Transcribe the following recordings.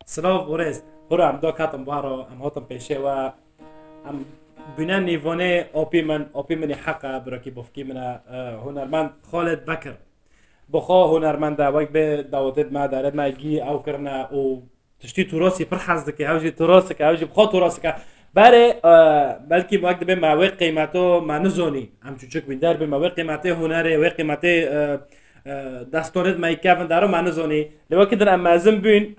سلاف ورز هر ام دو کاتم بارو ام هاتم پیشه و ام بنا نیوانه آپی من حقا براکی بفکی من هنرمند خالد بکر بخوا هنرمند وقت به دعوتت ما دارد ما گی او کرنا و تشتی تراسی پر حزد که هوجی تراسی که هوجی بخوا تراسی که بله بلکه وقت به موقع قیمتو ما نزونی هم چوچک بیندر به موقع قیمته هنره و قیمته دستورت ما یکافن دارو ما نزونی لو كده ام ازم بين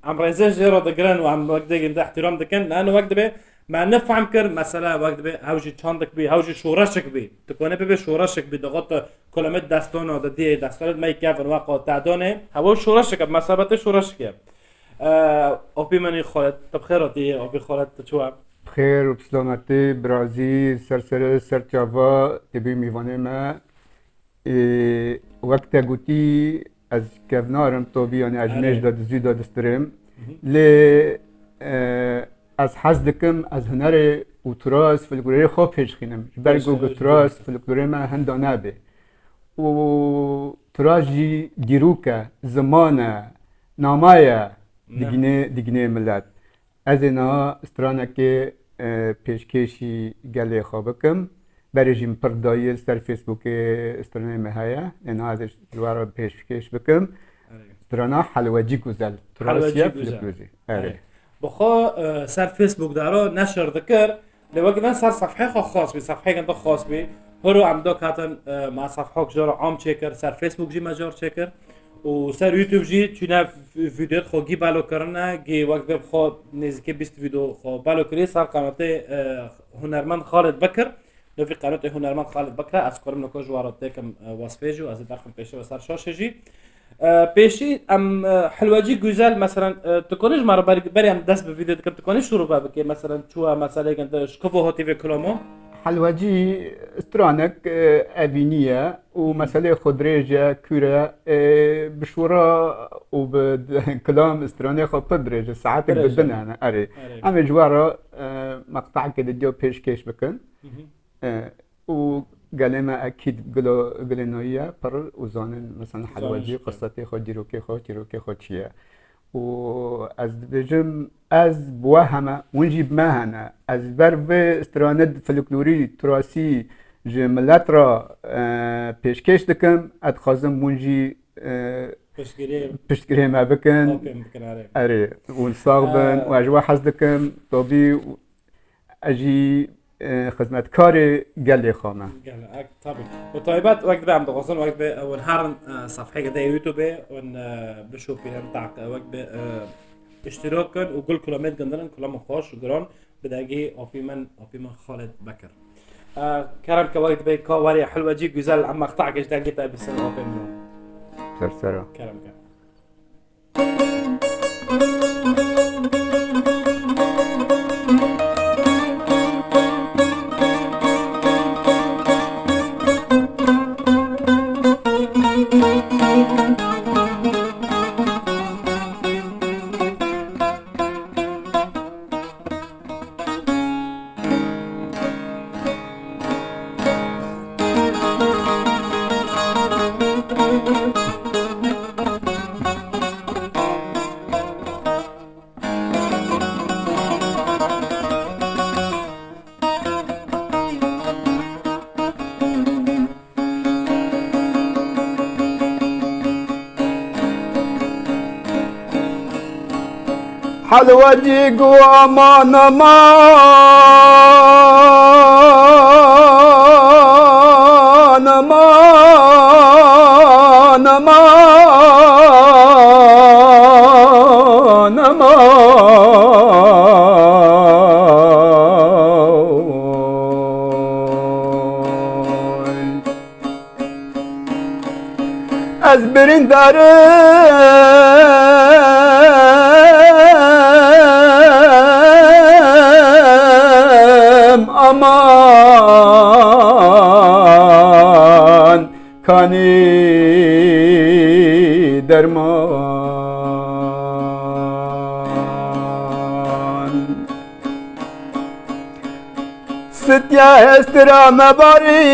ام رئيس جرا دقران وام وقت ده احترام دكن لانه وقت به ما نفهم كر مثلا وقت به هوجي چاندك بي هوجي شورشك بي تكونه به شورشك بي ضغط كلمات دستان و دي دستورت ما يكافن واقع تعدانه هو شورشك مسابقه شورشك اوبي مني خالد طب خيراتي اوبي خالد شو بخير وبسلامتي برازيل سرسره سرچاوا تبي میوانه ما وقت گوتی از کفنارم تو بیانی اجمش داد زیاد دسترم ل از حز دکم از هنر و تراس فلکلوری خوب پیش خینم برگو تراس فلکلوری ما هندانه به و تراس جی دیروکه زمانه نامایه دیگنه ملت از اینا استرانه که پیشکشی گله خوابکم برجیم پردایل سر فیسبوک استرانه مهیا اینا ازش دوباره پیشکش بکم استرانه حلوجی گذل تراسیه فلکلوری بخوا سر فیسبوک دارو نشر ذکر لوقت سر صفحه خاص بي صفحه كنت خاص بي هرو عمدو كاتن مع صفحه جار عام تشيكر سر فيسبوك جي مجار تشيكر وسر يوتيوب جي تشونا فيديوهات خو جي بالو كرنا جي وقت خو نزدیک 20 فيديو خو بالو كري صار قناه هنرمند خالد بكر لو في قناه هنرمند خالد بكر اذكرم لكم جوارات كم وصفه جو از داخل پیشه و سر شاشه جي پیشی ام حلوجی گوزل مثلا تکنیش مرا بریم دست به ویدیو دکم تکنیش شروع بابکه مثلا چوه مثلا گنده شکوه هاتی و کلامو حلوجی استرانک اوینیه و مسئله خودریجه کوره بشورا و بکلام استرانه خود پدریجه ساعت بدنه اره اما جوارا مقطع که دیو پیشکش بکن و قالما اكيد قلنوية بر وزان مثلا حلوجي قصتي خود ديروكي خود شيا و از بجم از بوهمه ونجيب ماهنا از برف استراند فلكلوري تراثي جملات را پیشکش دکم ادخازم ونجي پشتگیری ما بکن اره ونصاغبن واجوا حزدكم طبي اجي خدمتکار گلی خامه گله طبعا و طيبات وقت به عم دغوصن وقت به ونهارن صفحه ده يوتيوب ون بشوف بهم تاع وقت به اشتراك كن وكل كلامات جندرن كلام خوش وجران بداجي اوفي من خالد بكر كرم كوقت به كواري حلوه جي جزال عم مقطع جدا جدا بسنه اوفي منه سرسره كرم حلوجي قوى امان امان امان امان امان از برین aman kani derman ستya estirame bari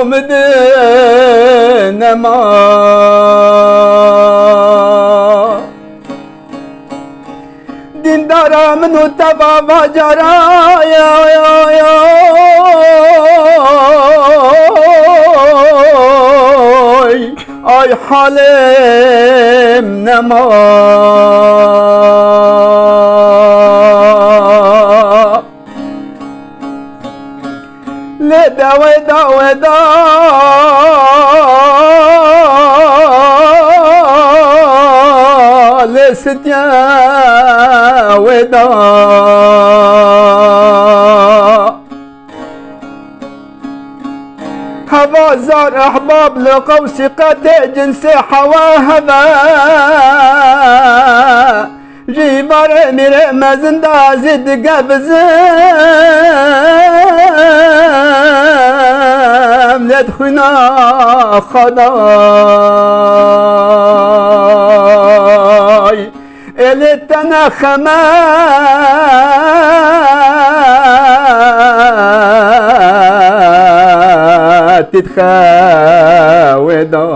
مدنما دین دارا منو تبا باجرا یا یا یا آی حالم نما لدا ودا ودا لستيا ودا هوا زار احباب لقوس قد جنس حوا هوا جيبار مير مزندا زد قبزم لدخنا خداي التنا خما تتخاودا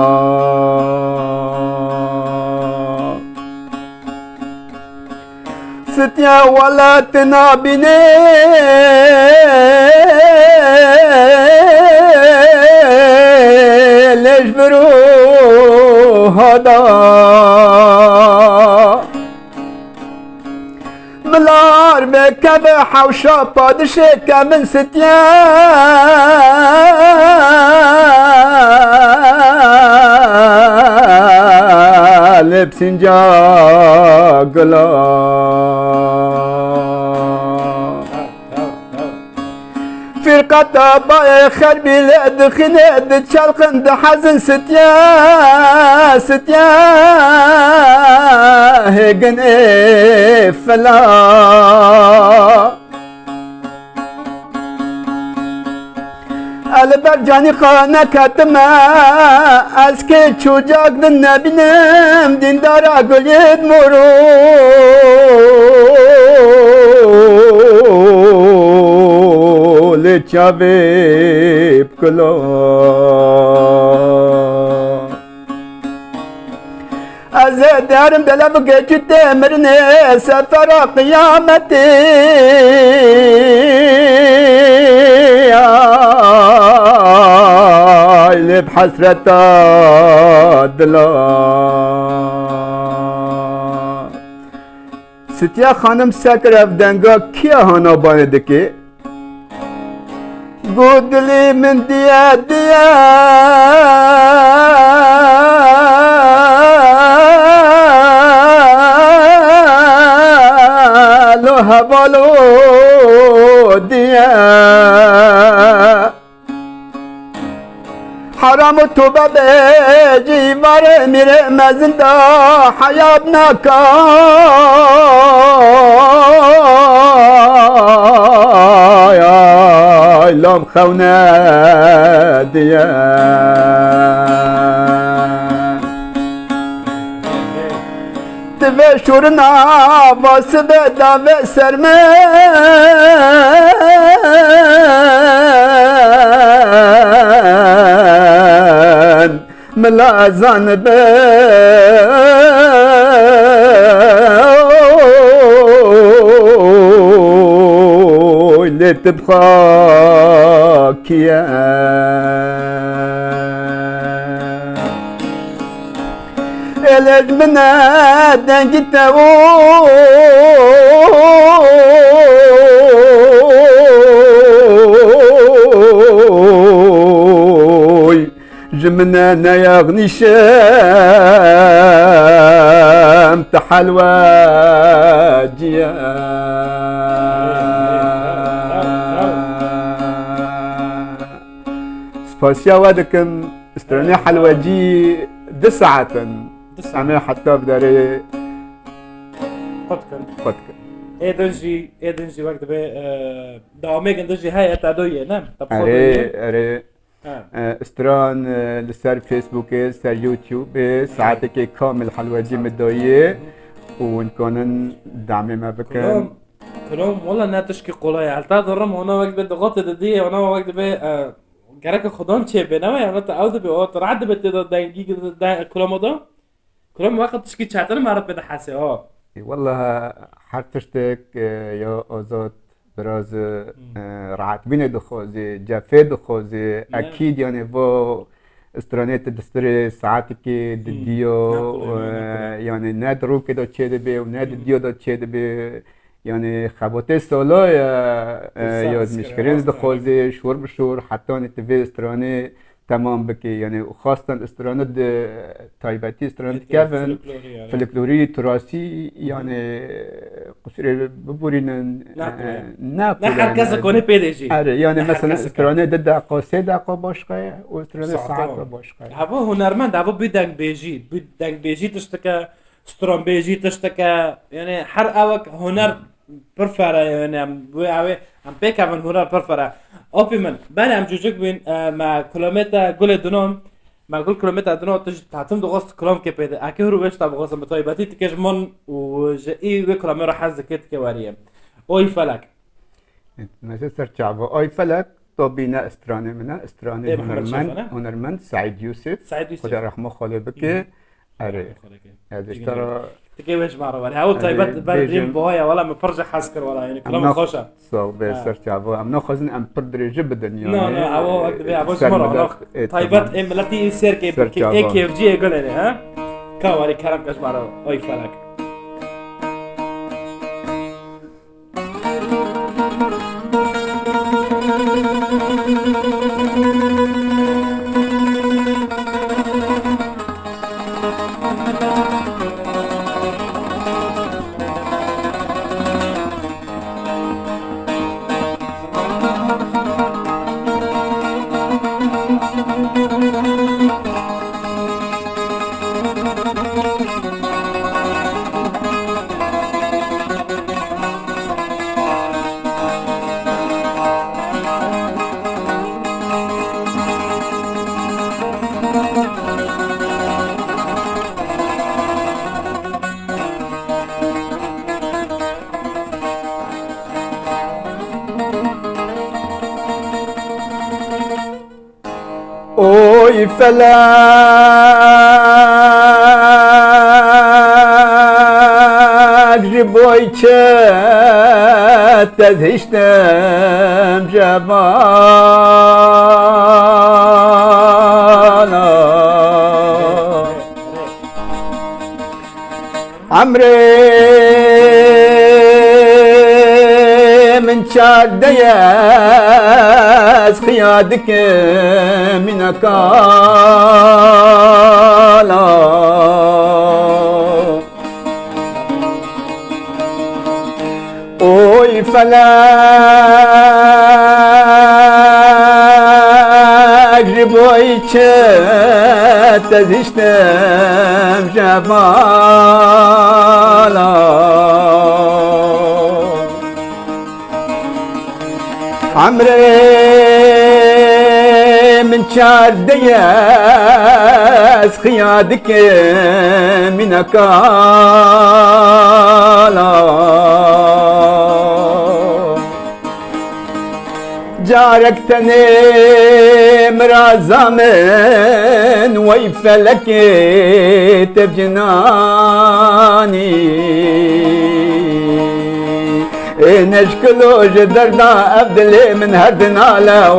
ستيا ولا تنابني ليش برو هذا ملار بكبح حوشا بادشك من ستيا لبسنجا قلا فرقة باي خربي لد خند شلقند حزن ستيا ستيا هيجن فلا البرجاني قانا كتما اسكي çocuk dinlebinim dindara gülüd muru le çabip kula az derim delab geçit emrine sefera kıyameti اللي بحسرة الدلا ستيا خانم سكر افدنگا كيا هانا باندكي قد لي من ديا ديا لو هبالو ديا حرام توبه بجی مار میره مزندا حیاب نکا لام خونه دیا تبه شورنا واسبه داوه سرمه ملازان به اللي تبقى كيا الجمنا دنجته جمنا نيغني شام تحلوى جيا سباسيا ودكم استراني حلوى جي دسعة أنا حتى بداري قدكن ايدنجي وقت بي دعوميك اندنجي هاي اتعدوية نعم أري استران لسر فيسبوك سر يوتيوب ساعتك كامل حلوجي مدوية ونكونن دعمي ما بكن كلهم والله انها تشكي قولاي على تاع الرم هنا وقت بدي غطي دديه وانا وقت بي گرک خودان چه بینم یا تا اوت به اوت رد به تدا دنگی کلام دا کلام وقت تشکی چاتر مرد بده حسه ها والله هر تشتك يا آزاد براز رعت بين دخوزي جافي دخوزي أكيد يعني با استرانيت دستري ساعتك ديو يعني ندرو كده تشيد بي وند ديو ده تشيد بي يعني خبوتي سولا يا مشكلين دخوزي شهور بشهور حتى نتفي استراني تمام بكي يعني وخاصة استرانة تايباتي استرانة كافن فلكلوري تراثي يعني قصير ببورين ناكل هر کس کنه پیدا شی يعني مثلا استرانة دقیقه 3 دقیقه باشقه و استرانة ساعت باشقه هوا هنرمند هوا بدنگ بیجی تشتکه ستران بیجی تشتکه يعني هر اوک هنر پرفره يعني هم پیکن هنر پرفره آبی من بله هم جوجک بین ما کلامت گل دونم ما گل کلامت دونم تج تعتمد غصت کلام که پیدا اکی رو بهش تاب غصت متایباتی تکش من و جایی و کلام رو حز کت که واریم اوی فلک مثل سرچعبه اوی فلک تو بینا استرانه منه استرانه هنرمند سعید یوسف خدا رحمه خاله بکه اره هذا اشترى تكيفش مع رواني هاو طيبات بريم بوهايا ولا مفرجة حسكر ولا يعني كلام خوشة صو بسرت عبو ام ناخذن ام بردري جبدا يعني لا هاو هاو مرة طيبات ام التي سير كي اي اف جي يقول لي ها كاوري كلام كاش مع اي فلك اوی فلک جبوی چه تدهشتم جوانا عمري من شاد دياس خيادك من كالا اوي فلاك جبوي تزشتم جبالا عمري من شار دياس خيادك من كالا جارك مرازا من ويفلك تبجناني نشكلو جدرنا أبدلي من هردنا له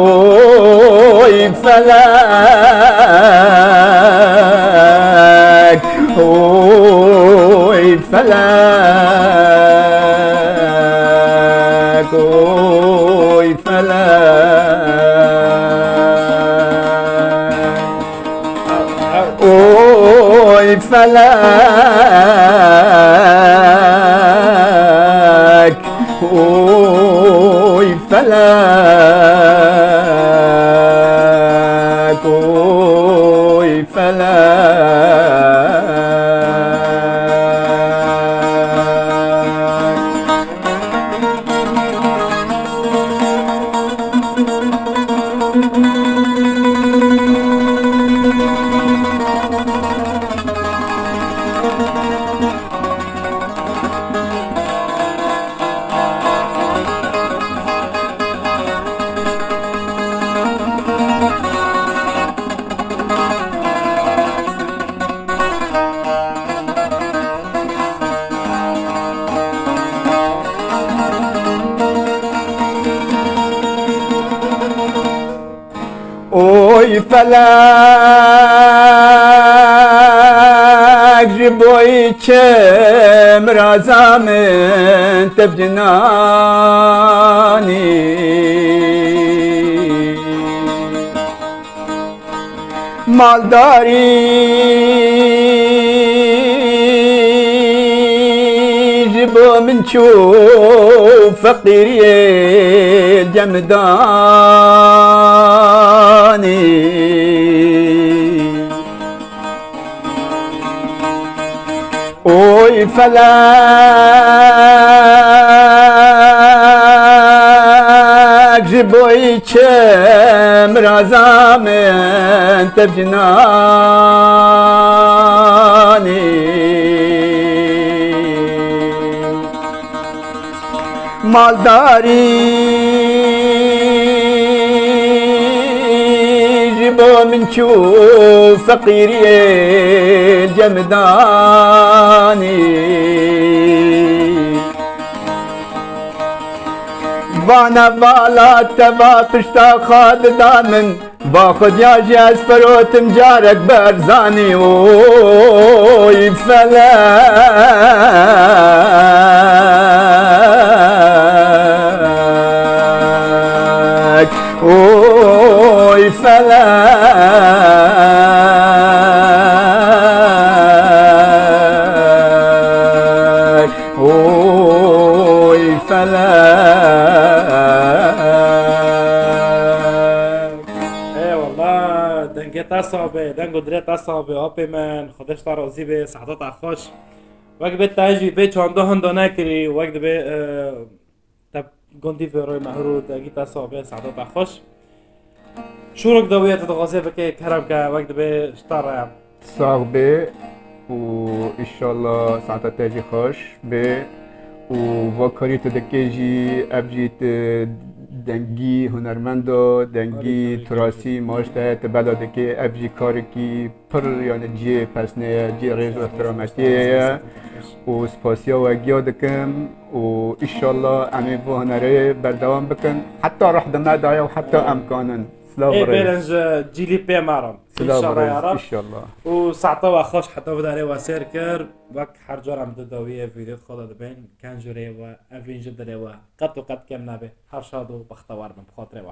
ويفلك ويفلك ويفلك اوي فلك اوي فلك اوی فلک جبوی چم رازامن تبجنانی مالداری جبو من شو فقيري جمداني اوي فلاك جبوي چم رازامن تبجناني مالداری جبو من شو فقيري جمداني وانا بالا تبا پشتا خاد دامن با خود یاجی از فروتم جارک برزانی اوی فلک اوی فلک اوی فلک دنگت اصابه دنگو درت اصابه آپی من خودش تا راضی به سعادت خوش وقت به تاجی به چانده هندو نکری وقت به تب گندی به روی محرود دنگت اصابه سعادت خوش شروع دویت دغازه بکه کرم که وقت به شتار ساغ به و انشالله ساعت تاجی خوش به و وکاریت دکیجی ابجیت دنگی هنرمندو دنگی تراسی ماشته تبلا دکی ابجی کاری کی پر یعنی جی پسنه جی ریز و احتراماتیه و سپاسیا و گیا دکم و انشالله امی و هنره بردوام بکن حتی رح دمدایا و حتی امکانن سلام ايه بريز بيرنج جيلي بي مارم ان شاء سلام الله يا بريز رب ان شاء الله وساعتها خوش حتى بداري وسير كر وك حرجر عم تداويه فيديو خدا دبين كان جري و افين جدري و قد وقد كم نبي هر شادو بختوار من بخاطر و